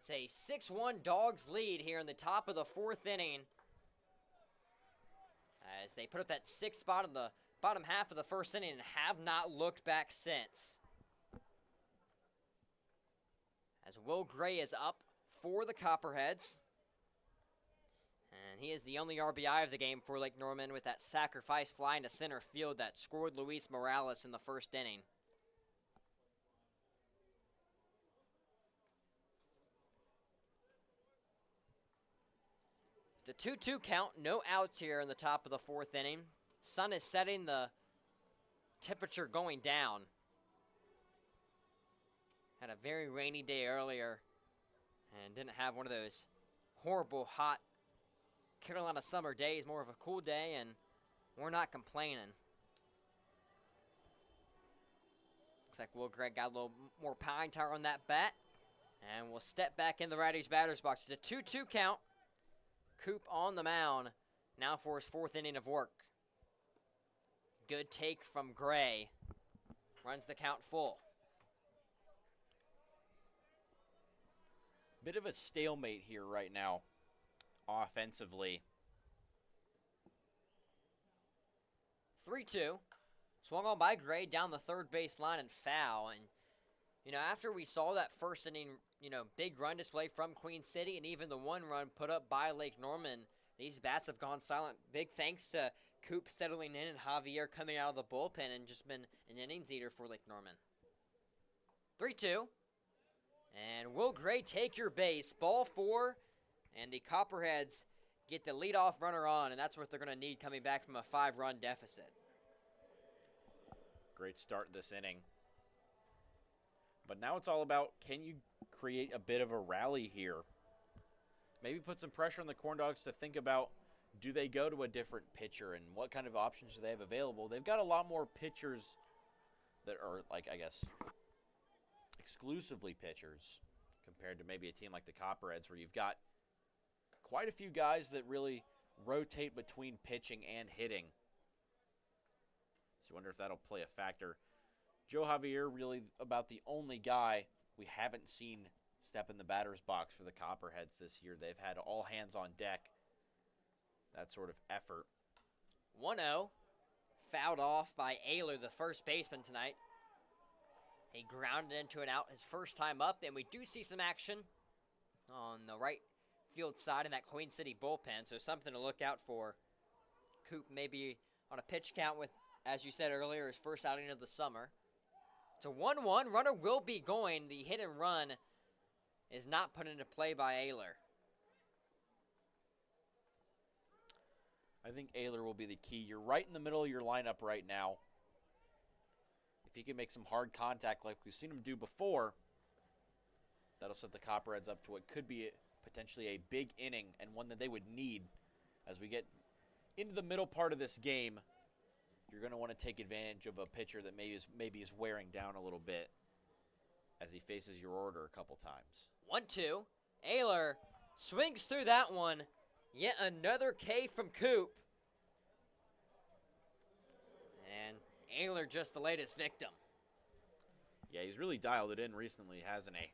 It's a 6-1 Dogs lead here in the top of the 4th inning, as they put up that 6th spot in the bottom half of the 1st inning and have not looked back since. As Will Gray is up for the Copperheads. And he is the only RBI of the game for Lake Norman with that sacrifice fly into center field that scored Luis Morales in the 1st inning. The 2-2 count, no outs here in the top of the 4th inning. Sun is setting, the temperature going down. Had a very rainy day earlier and didn't have one of those horrible hot Carolina summer days, more of a cool day, and we're not complaining. Looks like Will Gregg got a little more pine tar on that bat, and we'll step back in the Ratties batter's box. It's a 2-2 count. Coop on the mound now for his 4th inning of work. Good take from Gray. Runs the count full. Bit of a stalemate here right now, offensively. 3-2. Swung on by Gray down the 3rd base line and foul. And, after we saw that 1st inning, big run display from Queen City and even the 1 run put up by Lake Norman, these bats have gone silent. Big thanks to Coop settling in and Javier coming out of the bullpen and just been an innings eater for Lake Norman. 3-2. And will Gray take your base? Ball 4, and the Copperheads get the leadoff runner on, and that's what they're going to need coming back from a 5-run deficit. Great start this inning. But now it's all about, can you create a bit of a rally here? Maybe put some pressure on the Corndogs to think about, do they go to a different pitcher and what kind of options do they have available? They've got a lot more pitchers that are, exclusively pitchers compared to maybe a team like the Copperheads, where you've got quite a few guys that really rotate between pitching and hitting. So you wonder if that'll play a factor. Joe Javier, really about the only guy we haven't seen step in the batter's box for the Copperheads this year. They've had all hands on deck, that sort of effort. 1-0, fouled off by Ayler, the first baseman tonight. He grounded into an out his first time up, and we do see some action on the right field side in that Queen City bullpen, so something to look out for. Coop maybe on a pitch count with, as you said earlier, his first outing of the summer. It's a 1-1. Runner will be going. The hit and run is not put into play by Ayler. I think Ayler will be the key. You're right in the middle of your lineup right now. If he can make some hard contact like we've seen him do before, that'll set the Copperheads up to what could be potentially a big inning, and one that they would need as we get into the middle part of this game. You're going to want to take advantage of a pitcher that maybe is wearing down a little bit as he faces your order a couple times. 1-2. Ayler swings through that one. Yet another K from Coop. And Ayler just the latest victim. Yeah, he's really dialed it in recently, hasn't he?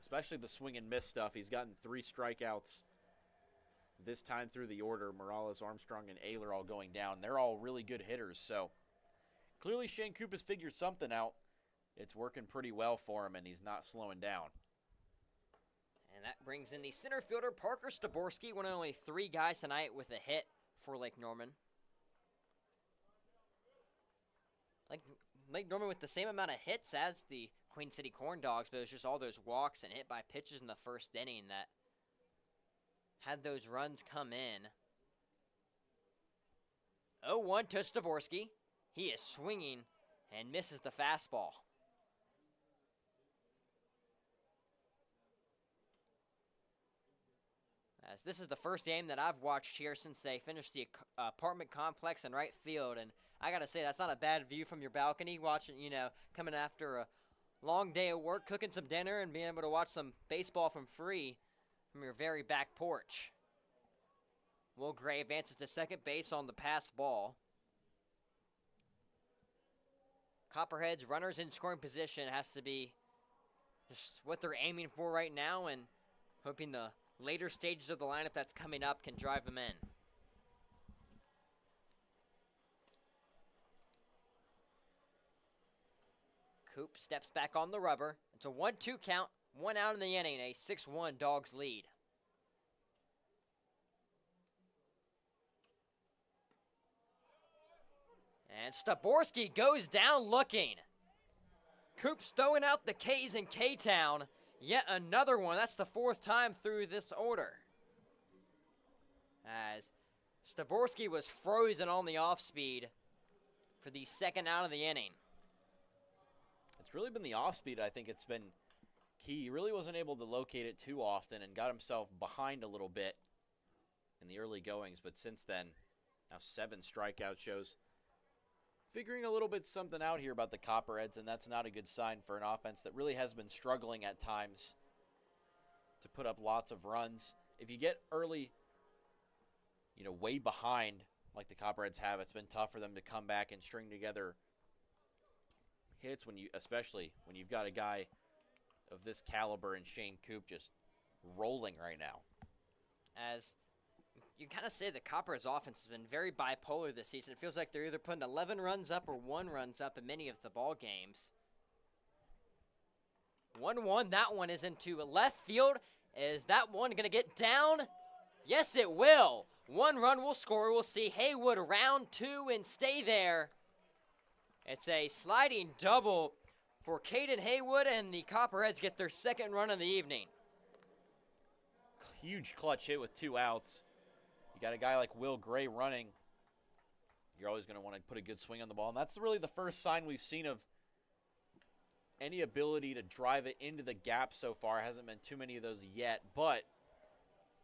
Especially the swing and miss stuff. He's gotten 3 strikeouts this time through the order. Morales, Armstrong, and Ayler all going down. They're all really good hitters, so clearly Shane Coop has figured something out. It's working pretty well for him, and he's not slowing down. And that brings in the center fielder, Parker Staborski, one of only 3 guys tonight with a hit for Lake Norman. Lake Norman with the same amount of hits as the Queen City Corndogs, but it was just all those walks and hit by pitches in the first inning that had those runs come in. 0-1 to Staborski. He is swinging and misses the fastball. As this is the first game that I've watched here since they finished the apartment complex in right field, and I gotta say, that's not a bad view from your balcony, watching, coming after a long day of work, cooking some dinner, and being able to watch some baseball from your very back porch. Will Gray advances to second base on the pass ball. Copperheads, runners in scoring position, has to be just what they're aiming for right now, and hoping the later stages of the lineup that's coming up can drive them in. Coop steps back on the rubber. It's a 1-2 count, 1 out in the inning, a 6-1 Dogs lead. And Staborski goes down looking. Coop's throwing out the K's in K-Town. Yet another one. That's the 4th time through this order. As Staborski was frozen on the off speed for the 2nd out of the inning. It's really been the off speed. I think it's been key. He really wasn't able to locate it too often and got himself behind a little bit in the early goings. But since then, now 7 strikeout shows. Figuring a little bit something out here about the Copperheads, and that's not a good sign for an offense that really has been struggling at times to put up lots of runs. If you get early, way behind like the Copperheads have, it's been tough for them to come back and string together hits, especially when you've got a guy of this caliber and Shane Coop just rolling right now. As you kind of say the Copperheads offense has been very bipolar this season. It feels like they're either putting 11 runs up or 1 runs up in many of the ball games. 1-1, that one is into left field. Is that one going to get down? Yes, it will. 1 run will score. We'll see Haywood round 2 and stay there. It's a sliding double for Caden Haywood, and the Copperheads get their 2nd run of the evening. Huge clutch hit with 2 outs. You got a guy like Will Gray running. You're always going to want to put a good swing on the ball. And that's really the first sign we've seen of any ability to drive it into the gap so far. Hasn't been too many of those yet. But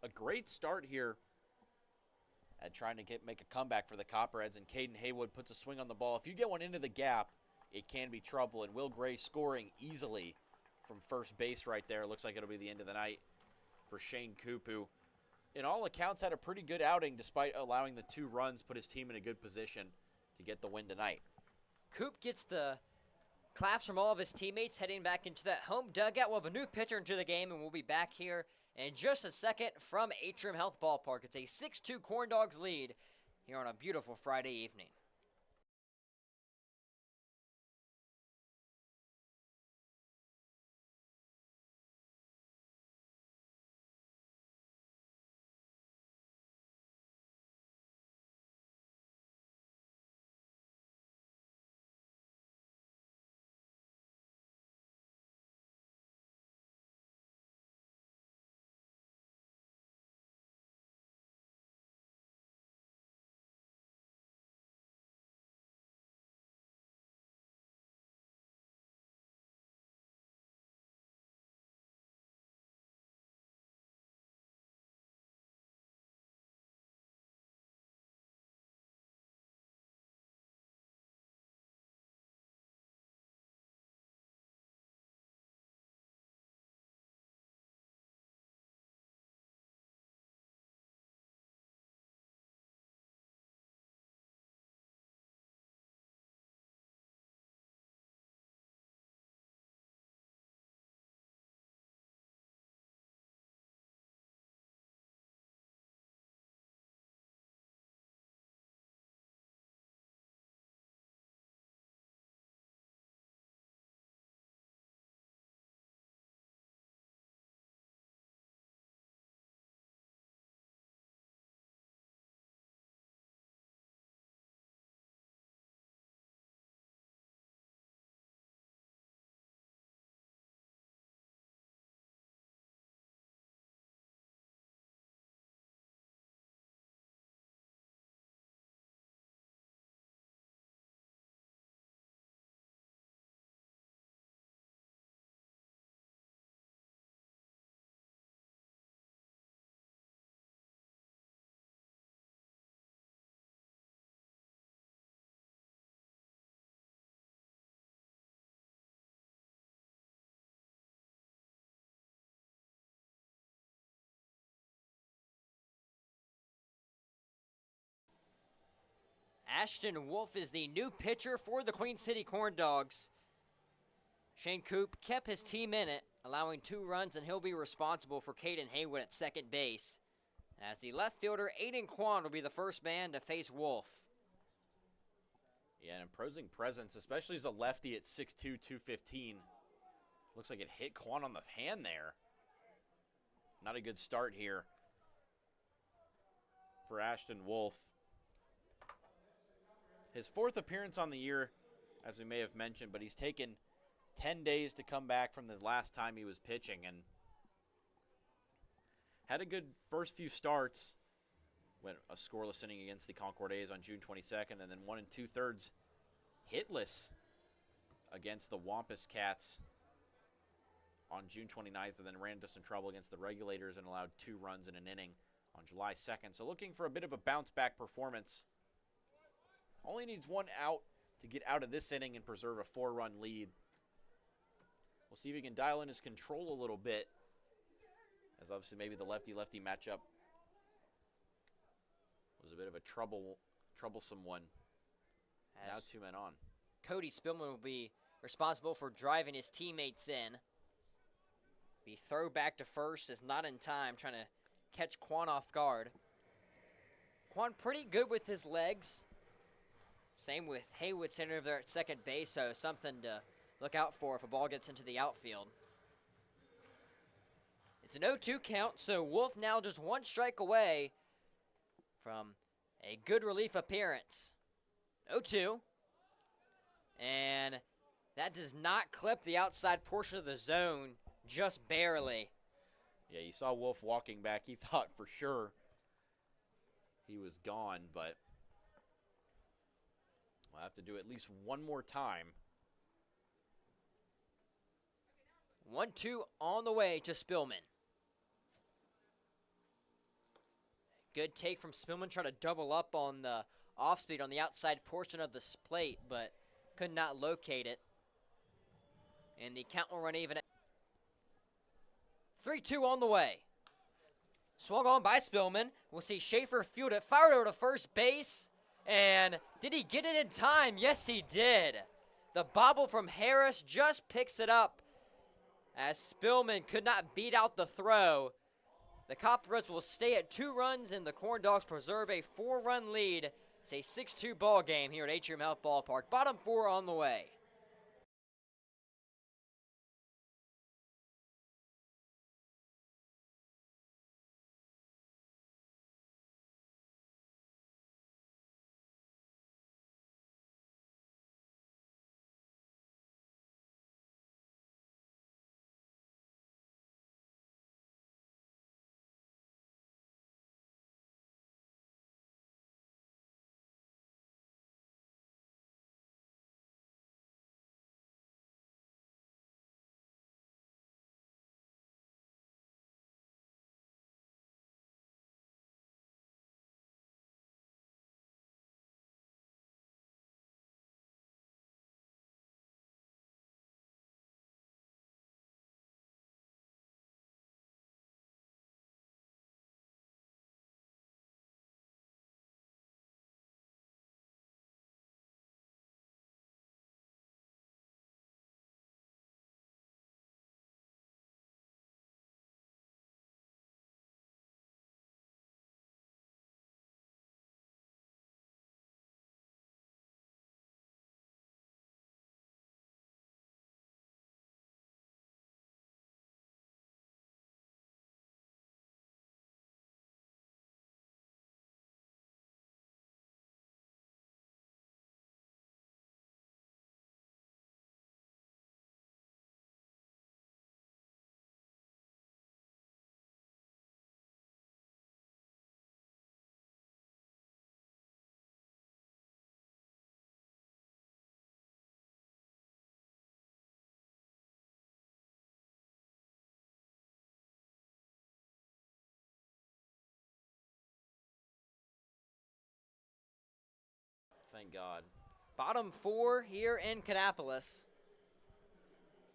a great start here at trying to make a comeback for the Copperheads. And Caden Haywood puts a swing on the ball. If you get one into the gap, it can be trouble. And Will Gray scoring easily from first base right there. Looks like it'll be the end of the night for Shane Coop, who in all accounts had a pretty good outing despite allowing the 2 runs, put his team in a good position to get the win tonight. Coop gets the claps from all of his teammates heading back into that home dugout. We'll have a new pitcher into the game, and we'll be back here in just a second from Atrium Health Ballpark. It's a 6-2 Corndogs lead here on a beautiful Friday evening. Ashton Wolf is the new pitcher for the Queen City Corndogs. Shane Coop kept his team in it, allowing 2 runs, and he'll be responsible for Caden Haywood at second base, as the left fielder Aiden Kwan will be the first man to face Wolf. Yeah, an imposing presence, especially as a lefty at 6'2", 215. Looks like it hit Kwan on the hand there. Not a good start here for Ashton Wolf. His 4th appearance on the year, as we may have mentioned, but he's taken 10 days to come back from the last time he was pitching, and had a good first few starts. Went a scoreless inning against the Concord A's on June 22nd, and then 1 2/3 hitless against the Wampus Cats on June 29th, but then ran into some trouble against the Regulators and allowed 2 runs in an inning on July 2nd. So looking for a bit of a bounce-back performance. Only needs 1 out to get out of this inning and preserve a 4-run lead. We'll see if he can dial in his control a little bit, as obviously maybe the lefty-lefty matchup was a bit of a troublesome one. Now 2 men on. Cody Spillman will be responsible for driving his teammates in. The throw back to first is not in time, trying to catch Quan off guard. Quan pretty good with his legs. Same with Haywood center over there at second base, so something to look out for if a ball gets into the outfield. It's an 0-2 count, so Wolf now just 1 strike away from a good relief appearance. 0-2. And that does not clip the outside portion of the zone, just barely. Yeah, you saw Wolf walking back. He thought for sure he was gone, but we'll have to do at least 1 more time. 1-2 on the way to Spillman. Good take from Spillman, trying to double up on the off speed on the outside portion of the plate, but could not locate it. And the count will run even at 3-2 on the way. Swung on by Spillman. We'll see Schaefer field it, fired over to first base. And did he get it in time? Yes, he did. The bobble from Harris just picks it up, as Spillman could not beat out the throw. The Copperheads will stay at 2 runs, and the Corndogs preserve a 4-run lead. It's a 6-2 ball game here at Atrium Health Ballpark. Bottom 4 on the way. Thank God. Bottom 4 here in Kannapolis.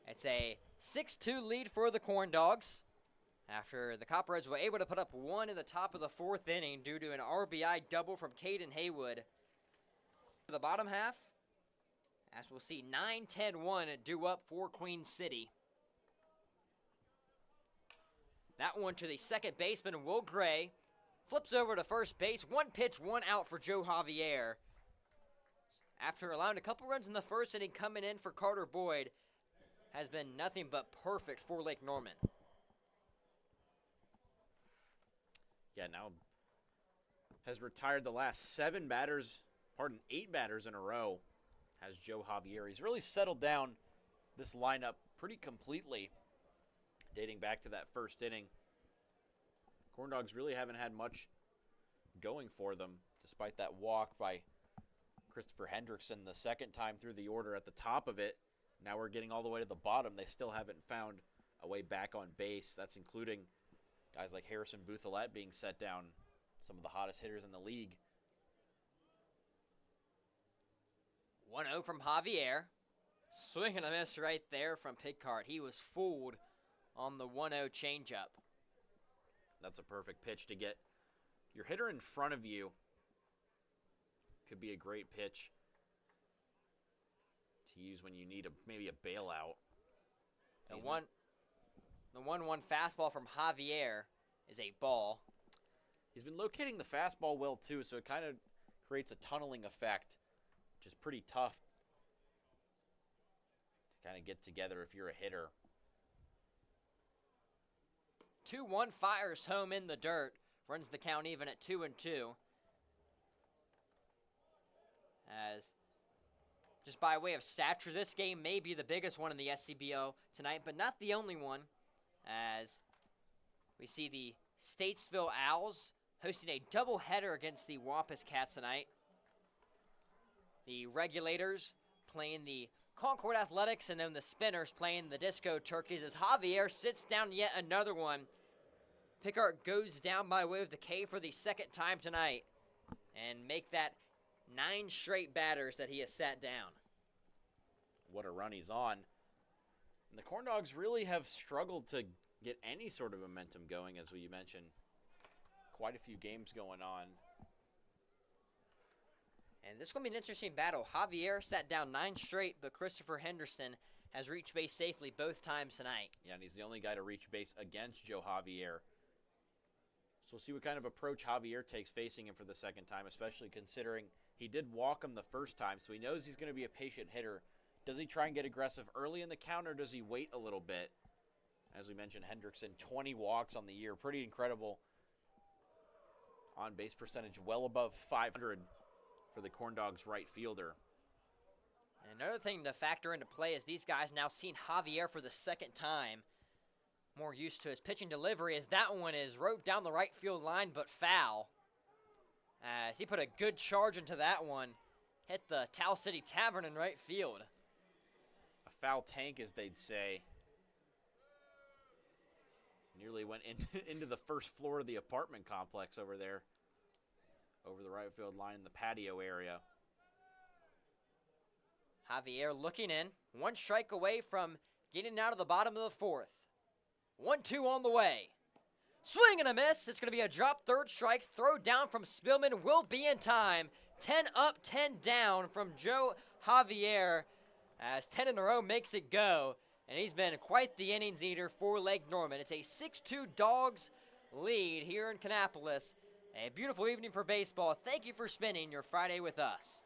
It's a 6-2 lead for the Corndogs, after the Copperheads were able to put up 1 in the top of the 4th inning due to an RBI double from Caden Haywood. The bottom half, As we'll see 9-10-1 due up for Queen City. That one to the second baseman, Will Gray. Flips over to first base. One pitch, one out for Joe Javier. After allowing a couple runs in the first inning, coming in for Carter Boyd has been nothing but perfect for Lake Norman. Yeah, now has retired the last 8 batters in a row as Joe Javier. He's really settled down this lineup pretty completely, dating back to that first inning. Corndogs really haven't had much going for them, despite that walk by Christopher Hendrickson the second time through the order at the top of it. Now we're getting all the way to the bottom. They still haven't found a way back on base. That's including guys like Harrison Buthelette being set down, some of the hottest hitters in the league. 1-0 from Javier. Swing and a miss right there from Picard. He was fooled on the 1-0 changeup. That's a perfect pitch to get your hitter in front of you. Could be a great pitch to use when you need maybe a bailout. The 1-1 fastball from Javier is a ball. He's been locating the fastball well too, so it kind of creates a tunneling effect, which is pretty tough to kind of get together if you're a hitter. 2-1 fires home in the dirt. Runs the count even at 2-2. As, just by way of stature, this game may be the biggest one in the SCBL tonight, but not the only one. As we see the Statesville Owls hosting a doubleheader against the Wampus Cats tonight. The Regulators playing the Concord Athletics, and then the Spinners playing the Disco Turkeys as Javier sits down yet another one. Pickard goes down by way of the K for the second time tonight and make that 9 straight batters that he has sat down. What a run he's on. And the Corndogs really have struggled to get any sort of momentum going, as we mentioned. Quite a few games going on. And this is going to be an interesting battle. Javier sat down 9 straight, but Christopher Henderson has reached base safely both times tonight. Yeah, and he's the only guy to reach base against Joe Javier. So we'll see what kind of approach Javier takes facing him for the second time, especially considering he did walk him the first time, so he knows he's going to be a patient hitter. Does he try and get aggressive early in the count, or does he wait a little bit? As we mentioned, Hendrickson, 20 walks on the year. Pretty incredible on-base percentage, well above 500 for the Corndogs right fielder. And another thing to factor into play is these guys now seen Javier for the second time. More used to his pitching delivery, as that one is roped down the right field line, but foul. As he put a good charge into that one. Hit the Towel City Tavern in right field. A foul tank, as they'd say. Nearly went into the first floor of the apartment complex over there. Over the right field line in the patio area. Javier looking in. 1 strike away from getting out of the bottom of the 4th. 1-2 on the way. Swing and a miss. It's going to be a drop third strike. Throw down from Spillman will be in time. 10 up, 10 down from Joe Javier as 10 in a row makes it go. And he's been quite the innings eater for Lake Norman. It's a 6-2 Dogs lead here in Kannapolis. A beautiful evening for baseball. Thank you for spending your Friday with us.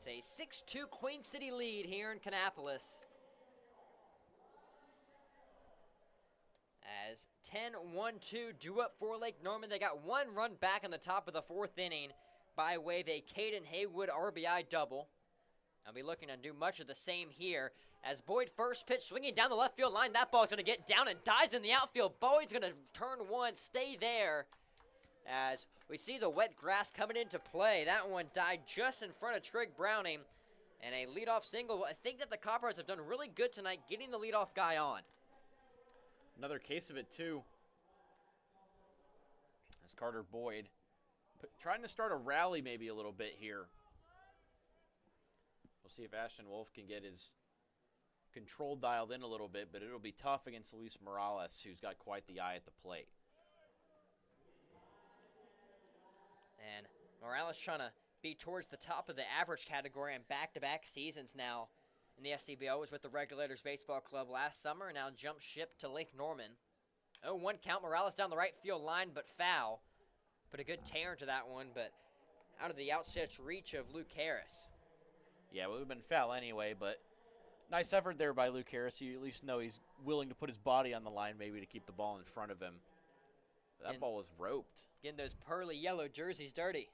It's a 6-2 Queen City lead here in Kannapolis. As 10-1-2 due up for Lake Norman. They got one run back in the top of the fourth inning by way of a Caden Haywood RBI double. I'll be looking to do much of the same here as Boyd first pitch swinging down the left field line. That ball's going to get down and dies in the outfield. Boyd's going to turn one, stay there as we see the wet grass coming into play. That one died just in front of Trig Browning. And a leadoff single. I think that the Copperheads have done really good tonight getting the leadoff guy on. Another case of it, too. As Carter Boyd trying to start a rally maybe a little bit here. We'll see if Ashton Wolf can get his control dialed in a little bit, but it'll be tough against Luis Morales, who's got quite the eye at the plate. And Morales trying to be towards the top of the average category in back-to-back seasons now. In the SCBL was with the Regulators Baseball Club last summer and now jumped ship to Lake Norman. 0-1 count, Morales down the right field line, but foul. Put a good tear into that one, but out of the outstretched reach of Luke Harris. Yeah, it would have been foul anyway, but nice effort there by Luke Harris. You at least know he's willing to put his body on the line maybe to keep the ball in front of him. That ball was roped. Getting those pearly yellow jerseys dirty.